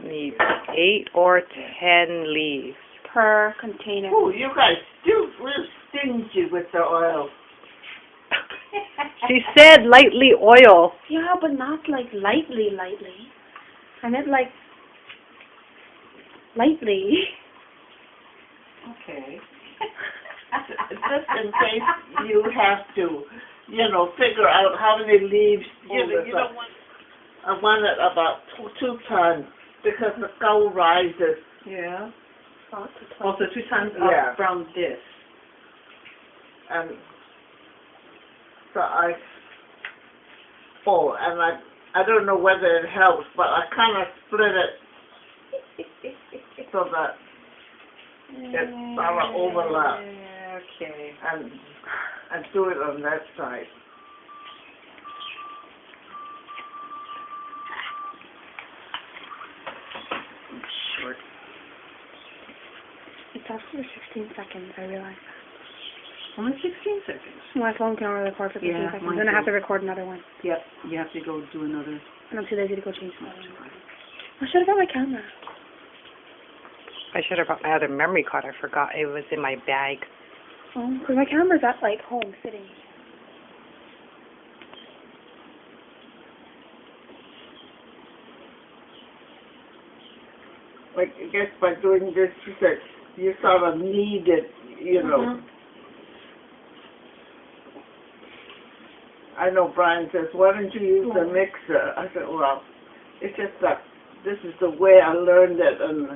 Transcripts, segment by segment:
Need 8 or 10 leaves. Per container. Oh, you guys still real stingy with the oil. She said lightly oil. Yeah, but not like lightly. I meant like lightly. Okay. Just in case you have to, figure out how many leaves. You don't want. I want it about 2 tons because the cow rises. Yeah. Oh, Also 2 tons Yeah. up from this. And so I and I don't know whether it helps, but I kind of split it so that it's sort of overlap Okay. and do it on that side. Short. it's after 16 seconds, I realize. Only 16 seconds. My phone can only record for 15 Yeah, seconds. mine Then I have too. to record another one. Yep. You have to go do another. And I'm too lazy to go change the other one. I should have brought my camera. I should have brought my other memory card. I forgot it was in my bag. Oh, because my camera's at, like, home, sitting. Like, I guess by doing this, she said, you sort of need it, Mm-hmm. I know Brian says, why don't you use the mixer? I said, well, it's just that this is the way I learned it, and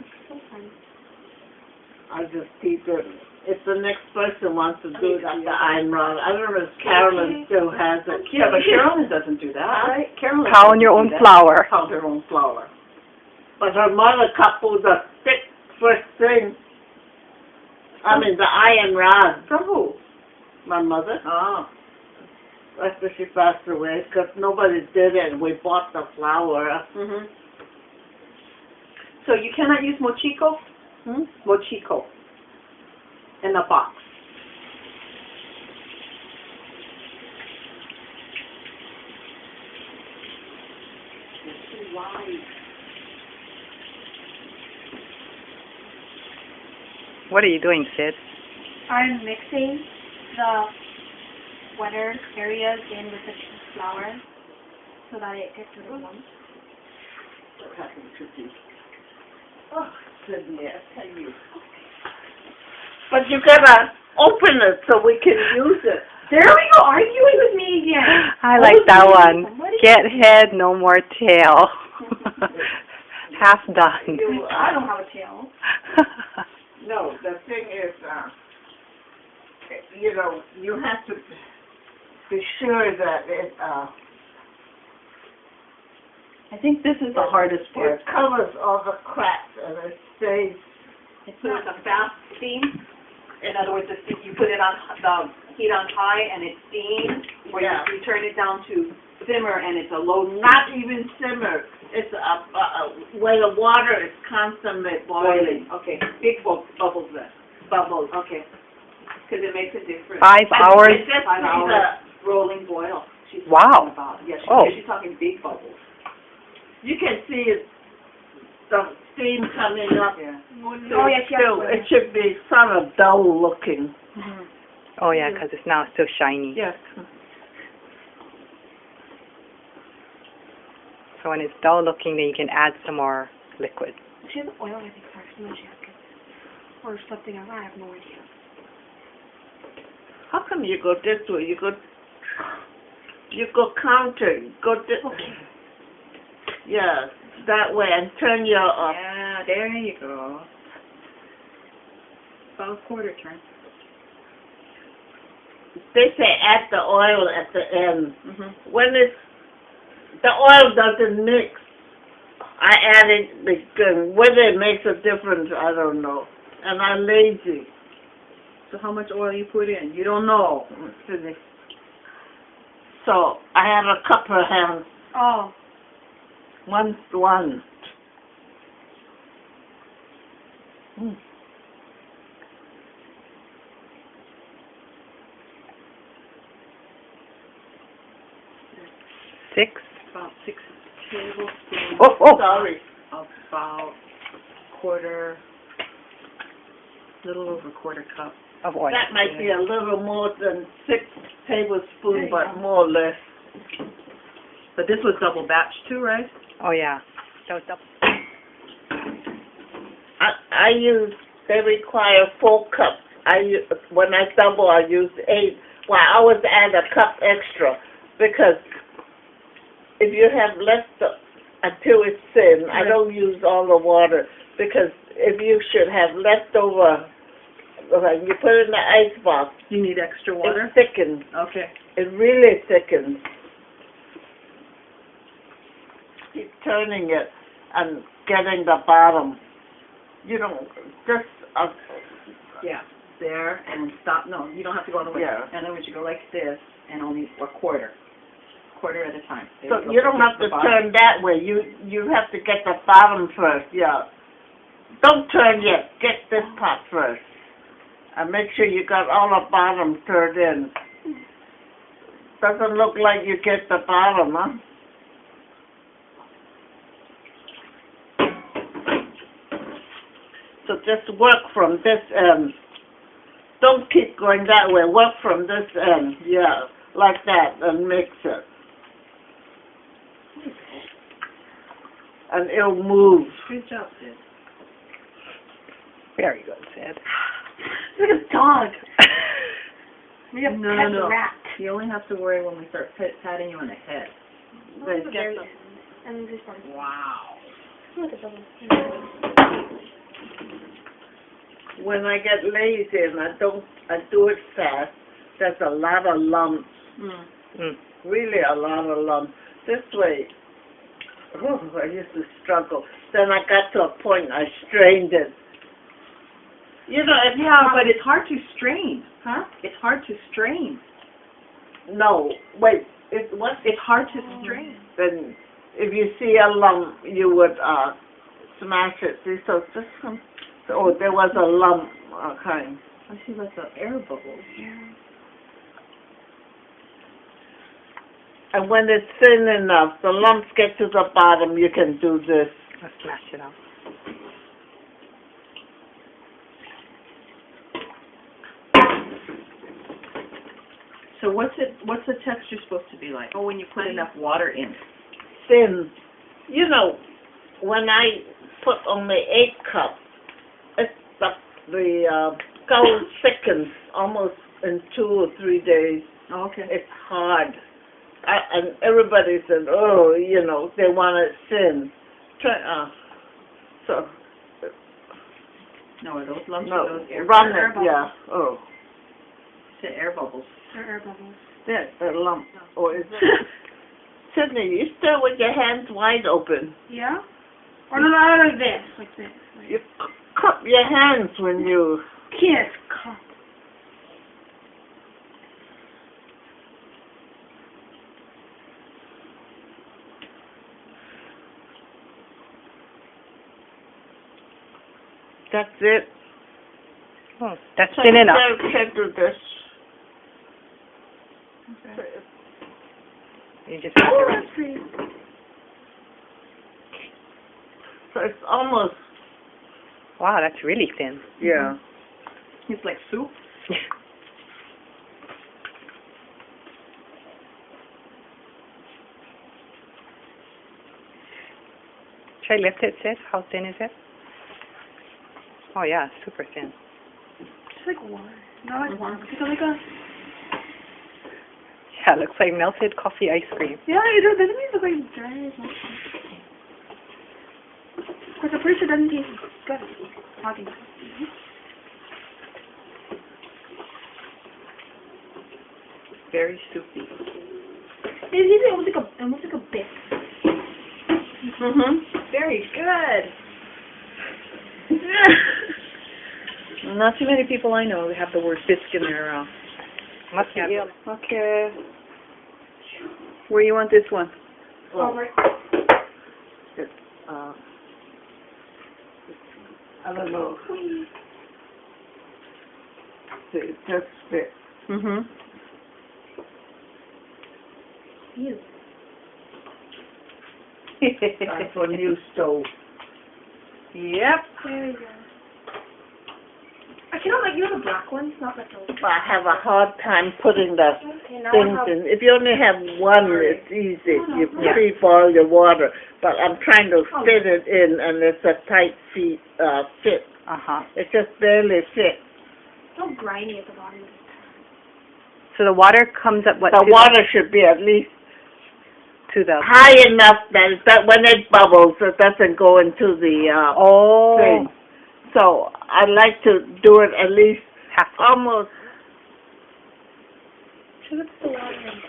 I just keep it. If the next person wants to do it, the iron rod. I don't know if Carolyn still has it. Yeah, but Carolyn doesn't do that, right? Carolyn Pound your own flour. Pound her own flour. But her mother coupled the thick first thing. I mean, the iron rod. From who? My mother. Oh. After she passed away, because nobody did it, we bought the flour. Mhm. So you cannot use mochiko? Mochiko. In a box. It's too wide. What are you doing, Sid? I'm mixing the wetter areas in with the flour so that it gets rid of them. What happened to you? Oh, Sydney, I tell you. But you gotta open it so we can use it. There we go, arguing with me again. I like that one. Get head, no more tail. Half done. I don't have a tail. No, the thing is, you have to be sure that it, I think this is the hardest part. it covers all the cracks and it stays. So it's a fast steam. In other words, you put it on the heat on high and it steams, or Yeah. you turn it down to simmer and it's a low. Not even simmer. It's where the water is constantly boiling. Okay, big bubbles then. Bubbles. Okay, because it makes a difference. 5 hours. It just 5 needs hours. Rolling boil. She's Wow. talking about. Yeah, Oh. she's talking big bubbles. you can see the steam coming up. Yeah. Oh, yes, yes. Still, it should be sort of dull looking. Oh, yeah, because it's now still shiny. Yes. So when it's dull looking, then you can add some more liquid. She has oil, I think, first, and then she has it. Or something else, I have no idea. How come you go this way? You go counter. Go this. Okay. Yeah, that way, and turn your. Yeah, there you go. About quarter turn. They say add the oil at the end. Mhm. When the oil doesn't mix, I add it because whether it makes a difference, I don't know. And I'm lazy. So how much oil you put in? You don't know. So I have a couple of hands. Oh. 1 to 1. Mm. Six. About 6 tablespoons. Oh. Sorry. Of quarter, little over quarter cup. Of oil. That might be a little more than 6 tablespoons, but more or less. But this was double batch too, right? Oh yeah. That was double. I use, they require 4 cups. When I double, I use 8. Well, I always add a cup extra because if you have less until it's thin, I don't use all the water because if you should have leftover, when you put it in the ice box, You need extra water? it thickens. Okay. It really thickens. Keep turning it and getting the bottom. You don't, just, Yeah. There and stop. No, you don't have to go all the way. Yeah. In other words, you go like this and only a quarter at a time. There so go. you don't have to The bottom. turn that way. You have to get the bottom first, yeah. Don't turn yet. Get this part first. And make sure you got all the bottom turned in. Doesn't look like you get the bottom, huh? So just work from this end. Don't keep going that way. Work from this end. Yeah, like that, and mix it. And it'll move. Good job, Sid. Very good, Sid. Look at the dog. We have No, pet no. rat. You only have to worry when we start patting you on the head. Look at the Get very the- end. And this one. Wow. Look at the one. When I get lazy and I do it fast, there's a lot of lumps. Mm. Really a lot of lumps. This way, I used to struggle. Then I got to a point I strained it. You know, it's Yeah, but it's hard to strain. Huh? It's hard to strain. no, wait, what? It's hard to strain. Then if you see a lump, you would smash it. See, so just there was a lump. Okay. I see like the air bubbles. And when it's thin enough, the lumps get to the bottom, you can do this. Let's smash it out. So what's the texture supposed to be like? Oh, when you put enough water in. Thin. You know, when I put only 8 cups, it's the dough thickens almost in 2 or 3 days. Oh, okay. It's hard. And everybody said, oh, you know, they want it thin. So, No, are those lumps no, or those air run air it, bubbles? yeah. Oh, It's air bubbles. They're air bubbles. that lump. Or is it? Sydney, you still with your hands wide open. Yeah? Or no, like this. Like this. Like You cup your hands when you... kiss. Cup. That's it. Oh, that's thin enough. Can't do this. You just Oh, that's pretty. So it's almost, wow, that's really thin. yeah. It's like soup. Should I lift it, Sid? How thin is it? Oh yeah, super thin. It's like water. Not like water. It's like a... Yeah, it looks like melted coffee ice cream. Yeah, it doesn't it look like dry as well. Because I'm pretty sure it doesn't taste good. Talking. Very soupy. It's almost like a bit. Very good. Not too many people I know have the word bisque in their Must be Yeah. Okay. Where you want this one? Oh, right. It's, I don't know. It just fits. Mhm. You. Time for a new stove. Yep. There you go. I cannot like, you know the black ones, not like those. But I have a hard time putting the Okay, now I things have... in. If you only have one, it's easy. You pre-boil your water. But I'm trying to fit it in, and it's a tight fit. It just barely fits. So grimy at the bottom. So the water comes up, what, The to water should be at least to the... high enough that when it bubbles, it doesn't go into the Oh. thing. So I like to do it at least Half. almost. Should have put the water in.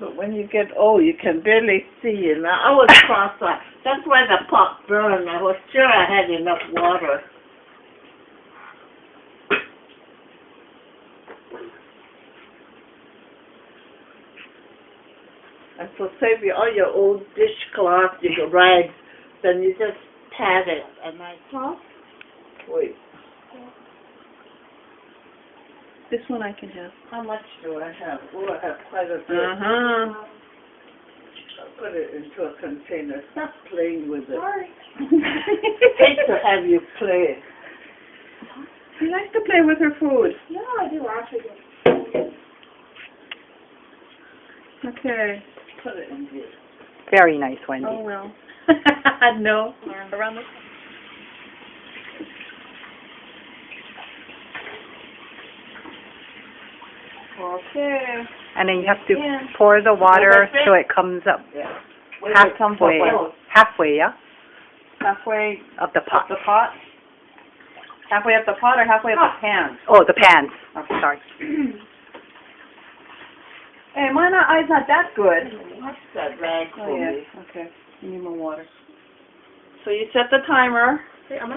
But when you get old, you can barely see, and I always cross that. That's why the pot burned. I was sure I had enough water. And so save you all your old dishcloth, your rags, then you just pat it, and wait. This one I can have. How much do I have? Oh, I have quite a bit. Uh-huh. I'll put it into a container. Stop playing with it. Sorry. Hate to have you play. She likes to play with her food. No, I do actually. Okay. Put it in here. Very nice, Wendy. Oh, well. No. Around the... Okay. And then you have to pour the water so it comes up Yeah. halfway. Halfway, yeah? Halfway Of the up pot. the pot? Halfway up the pot or halfway up the pan? Oh, the pans. Okay. Sorry. Hey, my eye's not that good. What's that rag Oh, for yeah. me? Okay. You need more water. So you set the timer.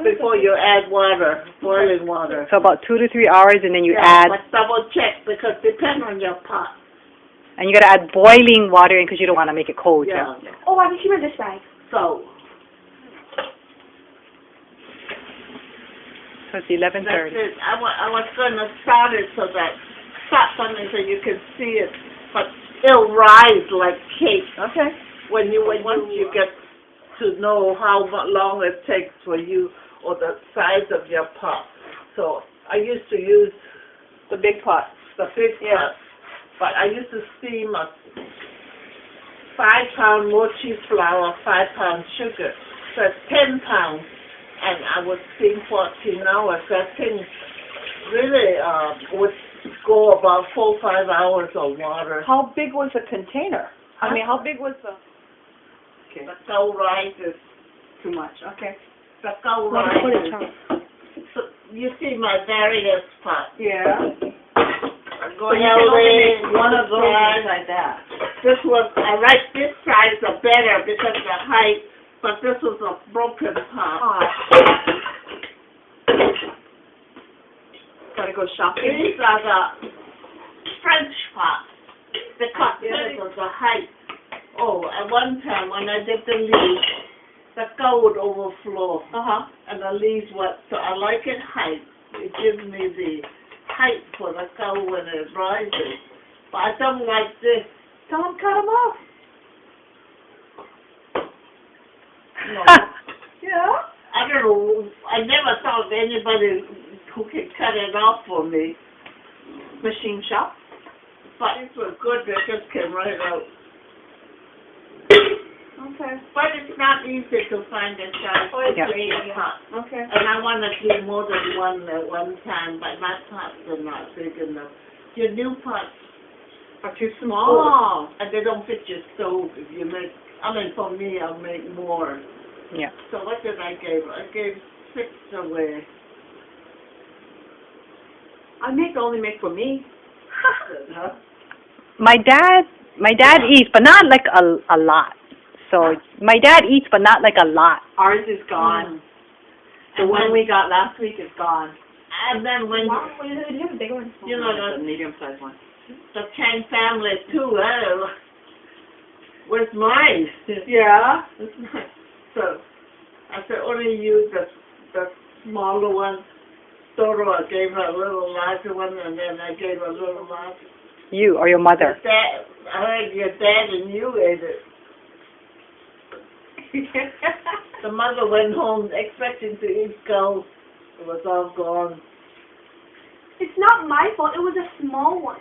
Before you add water, boiling water. So about 2 to 3 hours, and then you Yeah, add, but double check, because depend on your pot. and you gotta add boiling water in because you don't want to make it cold, yeah? Yeah. Oh, I think you meant this bag. So, So it's 11:30. that's it. I was going to start it so that, start something so you can see it, but it'll rise like cake. Okay. When you get to know how long it takes for you, or the size of your pot. So I used to use The big pot. the big pot, but I used to steam a 5-pound mochi flour, 5-pound sugar. So it's 10 pounds, and I would steam 14 hours. That thing really would go about 4 or 5 hours of water. How big was the container? I mean, how big was the... Okay. The dough rises. Too much. Okay. The dough What is rises. it? So you see my various pots. Yeah. Go So you can only make one of those like that. This was, I like this size are better because of the height, but this was a broken pot. Gotta go shopping. These are the French pots because this was the height. Oh, at one time when I did the leaves, the cow would overflow. And the leaves wet, so I like it height. It gives me the height for the cow when it rises. But I don't like this. Tell them cut them off. No. Yeah. I don't know. I never thought of anybody who could cut it off for me. Machine shop. But it was good. They just came right out. Okay. But it's not easy to find a size for Yeah. a pot. Okay. And I want to do more than one at one time, but my pots are not big enough. Your new pots Are too small. and they don't fit your stove. If you make, I mean, for me, I'll make more. Yeah. So what did I give? I gave 6 away. I only make for me. Huh? My dad eats, but not like a lot. So my dad eats, but not like a lot. Ours is gone. The And one then- we got last week is gone. And then when Wow, you have a big one. you know The medium-sized one. the Chang family too, where's mine? Yeah. So I said only use the smaller one. Toro, I gave her a little larger one, and then I gave her a little larger. You or your mother? I heard your dad and you ate it. The mother went home expecting to eat skulls. It was all gone. It's not my fault. It was a small one.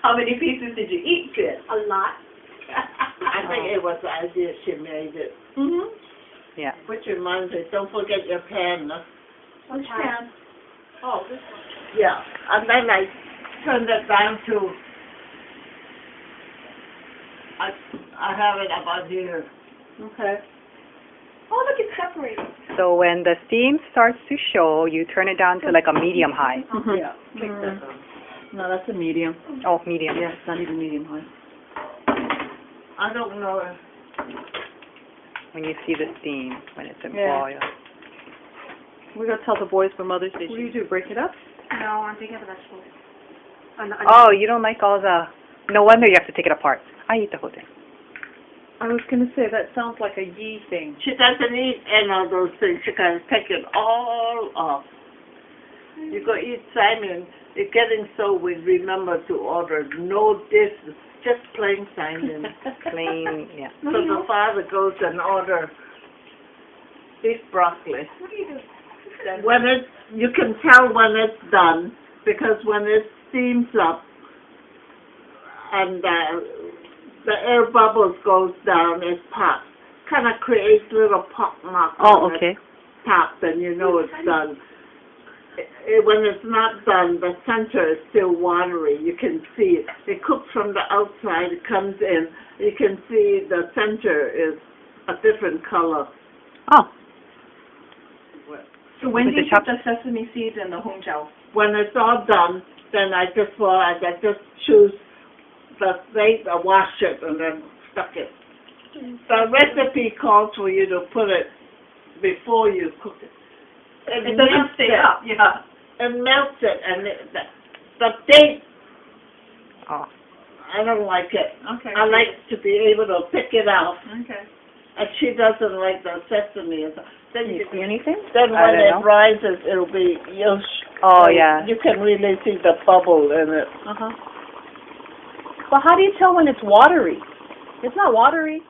How many pieces did you eat, Sid? A lot. I think it was the idea she made it. Mhm. Yeah. Which reminds me, don't forget your pan. Which pan? Oh, this one. Yeah, and then I turned it down to. I have it about here. Okay. Oh, look, it's separated. So when the steam starts to show, you turn it down to like a medium high. Mhm. Yeah, take that on. No, that's a medium. Oh, medium. Yeah, it's not even medium high. I don't know. When you see the steam, when it's in Yeah. boil. We're gonna tell the boys for Mother's Day. What do you do? Break it up? No, I'm thinking of vegetables. Oh, you don't like all the... No wonder you have to take it apart. I eat the whole thing. I was gonna say that sounds like a yee thing. She doesn't eat any of those things. She can take it all off. You go eat salmon. It's getting so we remember to order no dishes, just plain salmon. Plain, yeah. So the father goes and order beef broccoli. What do you do? When it's, you can tell when it's done because when it steams up and the air bubbles goes down, it pops. Kind of creates little pop marks Oh, on okay. the top, and you know it's done. When it's not done, the center is still watery. You can see it. It cooks from the outside. It comes in. You can see the center is a different color. Oh, So when With do the you chop- put the sesame seeds and the hong chow? When it's all done, then I just choose the steak, I wash it, and then stuck it. The recipe calls for you to put it before you cook it. It doesn't stay up, yeah. It melts it, and the date, oh. I don't like it. Okay. I like to be able to pick it out, Okay. and she doesn't like the sesame. Then Can you see anything? then I when don't it know. rises, it'll be Oh, yeah. You can really see the bubble in it. Uh-huh. Well, how do you tell when it's watery? It's not watery.